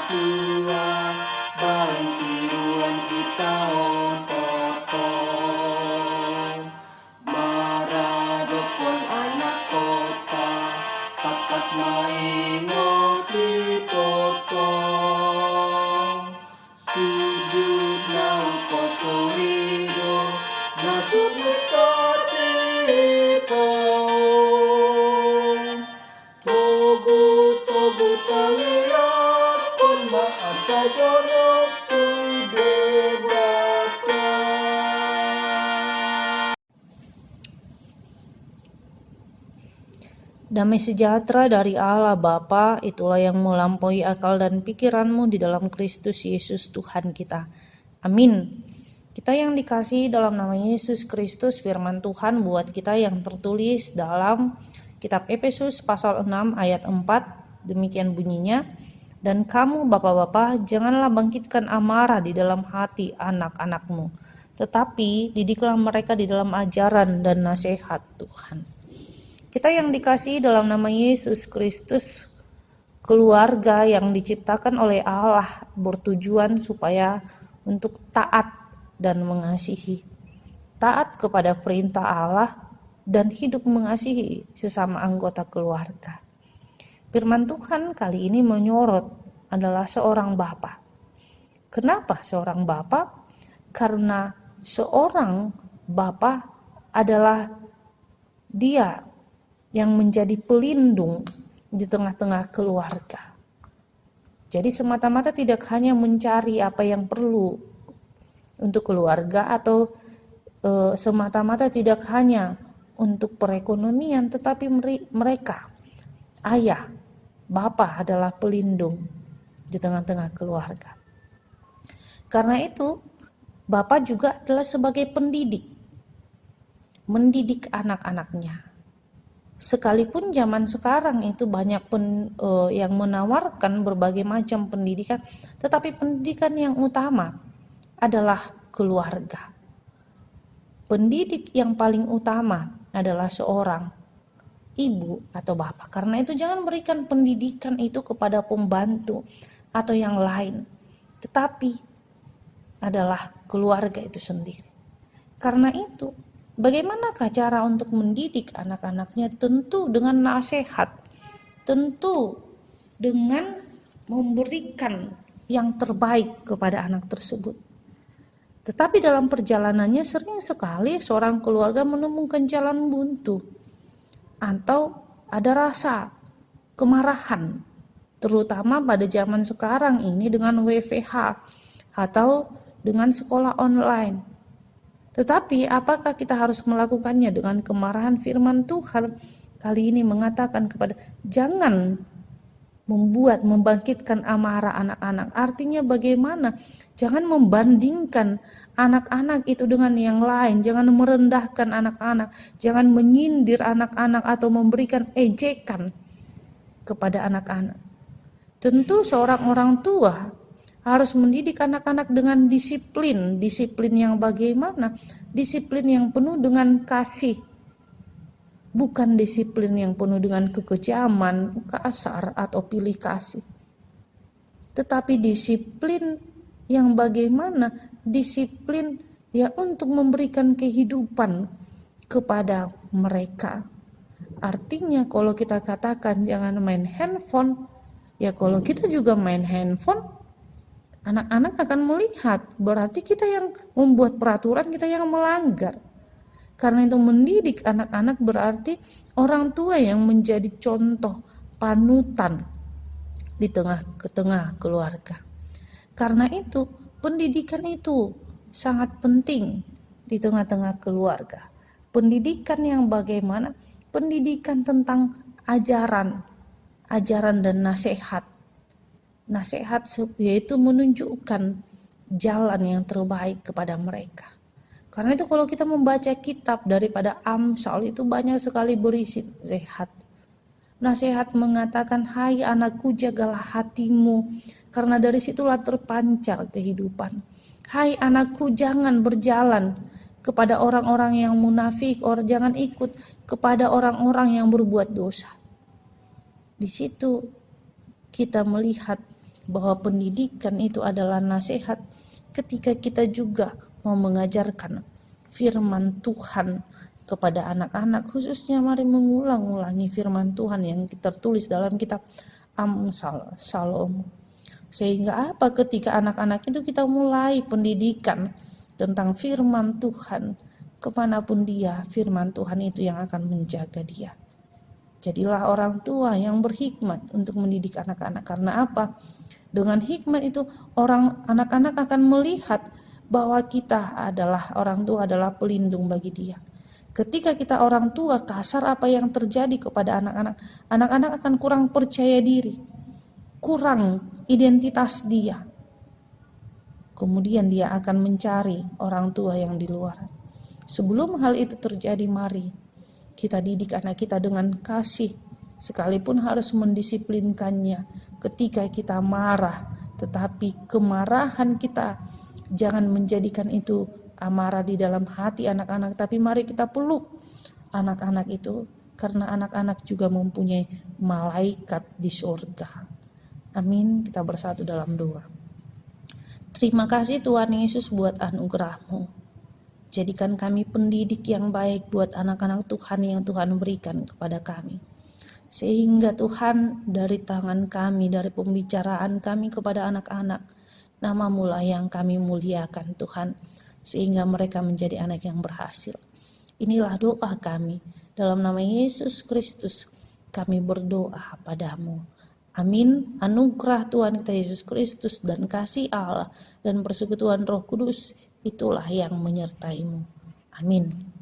tua bantuan kita totong maradopon anak kota takas maingoti totong sudut nau poso hidup nasib mikati Togu taliat kon maasa jorok debata. Damai sejahtera dari Allah Bapa, itulah yang melampaui akal dan pikiranmu di dalam Kristus Yesus Tuhan kita. Amin. Kita yang dikasihi dalam nama Yesus Kristus, firman Tuhan buat kita yang tertulis dalam kitab Efesus pasal 6 ayat 4, demikian bunyinya. Dan kamu bapak-bapak, janganlah bangkitkan amarah di dalam hati anak-anakmu, tetapi didiklah mereka di dalam ajaran dan nasihat Tuhan. Kita yang dikasihi dalam nama Yesus Kristus, keluarga yang diciptakan oleh Allah bertujuan supaya untuk taat dan mengasihi. Taat kepada perintah Allah dan hidup mengasihi sesama anggota keluarga. Firman Tuhan kali ini menyorot adalah seorang bapa. Kenapa seorang bapa? Karena seorang bapa adalah dia yang menjadi pelindung di tengah-tengah keluarga. Jadi semata-mata tidak hanya mencari apa yang perlu untuk keluarga atau semata-mata tidak hanya untuk perekonomian, tetapi mereka, ayah, bapa adalah pelindung di tengah-tengah keluarga. Karena itu, bapa juga adalah sebagai pendidik, mendidik anak-anaknya. Sekalipun zaman sekarang itu banyak yang menawarkan berbagai macam pendidikan, tetapi pendidikan yang utama adalah keluarga. Pendidik yang paling utama adalah seorang ibu atau bapak. Karena itu jangan berikan pendidikan itu kepada pembantu atau yang lain, tetapi adalah keluarga itu sendiri. Karena itu, bagaimanakah cara untuk mendidik anak-anaknya? Tentu dengan nasihat, tentu dengan memberikan yang terbaik kepada anak tersebut. Tetapi dalam perjalanannya sering sekali seorang keluarga menemukan jalan buntu atau ada rasa kemarahan, terutama pada zaman sekarang ini dengan WFH atau dengan sekolah online. Tetapi apakah kita harus melakukannya dengan kemarahan? Firman Tuhan kali ini mengatakan kepada jangan membangkitkan amarah anak-anak. Artinya bagaimana? Jangan membandingkan anak-anak itu dengan yang lain. Jangan merendahkan anak-anak. Jangan menyindir anak-anak atau memberikan ejekan kepada anak-anak. Tentu seorang orang tua harus mendidik anak-anak dengan disiplin yang bagaimana? Disiplin yang penuh dengan kasih. Bukan disiplin yang penuh dengan kekejaman, kasar atau pilih kasih. Tetapi disiplin yang bagaimana? Disiplin ya untuk memberikan kehidupan kepada mereka. Artinya kalau kita katakan jangan main handphone, ya kalau kita juga main handphone, anak-anak akan melihat, berarti kita yang membuat peraturan, kita yang melanggar. Karena itu mendidik anak-anak berarti orang tua yang menjadi contoh panutan di tengah keluarga. Karena itu pendidikan itu sangat penting di tengah-tengah keluarga. Pendidikan yang bagaimana? Pendidikan tentang ajaran dan nasihat. Nasihat yaitu menunjukkan jalan yang terbaik kepada mereka. Karena itu kalau kita membaca kitab daripada Amsal itu banyak sekali berisi nasihat. Nasihat mengatakan, hai anakku jagalah hatimu, karena dari situlah terpancar kehidupan. Hai anakku jangan berjalan kepada orang-orang yang munafik, jangan ikut kepada orang-orang yang berbuat dosa. Di situ kita melihat bahwa pendidikan itu adalah nasihat ketika kita juga mau mengajarkan firman Tuhan kepada anak-anak, khususnya mari mengulang-ulangi firman Tuhan yang tertulis dalam kitab Amsal Salomo. Sehingga apa, ketika anak-anak itu kita mulai pendidikan tentang firman Tuhan, kemanapun dia, firman Tuhan itu yang akan menjaga dia. Jadilah orang tua yang berhikmat untuk mendidik anak-anak. Karena apa? Dengan hikmat itu anak-anak akan melihat bahwa kita adalah orang tua, adalah pelindung bagi dia. Ketika kita orang tua kasar, apa yang terjadi kepada anak-anak? Anak-anak akan kurang percaya diri, kurang identitas dia. Kemudian dia akan mencari orang tua yang di luar. Sebelum hal itu terjadi, mari kita didik anak kita dengan kasih, sekalipun harus mendisiplinkannya ketika kita marah. Tetapi kemarahan kita jangan menjadikan itu amarah di dalam hati anak-anak, tapi mari kita peluk anak-anak itu, karena anak-anak juga mempunyai malaikat di surga. Amin. Kita bersatu dalam doa. Terima kasih Tuhan Yesus buat anugerah-Mu. Jadikan kami pendidik yang baik buat anak-anak Tuhan yang Tuhan berikan kepada kami. Sehingga Tuhan, dari tangan kami, dari pembicaraan kami kepada anak-anak, nama-Mu lah yang kami muliakan Tuhan, sehingga mereka menjadi anak yang berhasil. Inilah doa kami, dalam nama Yesus Kristus kami berdoa padamu. Amin. Anugerah Tuhan kita Yesus Kristus dan kasih Allah dan persekutuan Roh Kudus itulah yang menyertai-Mu. Amin.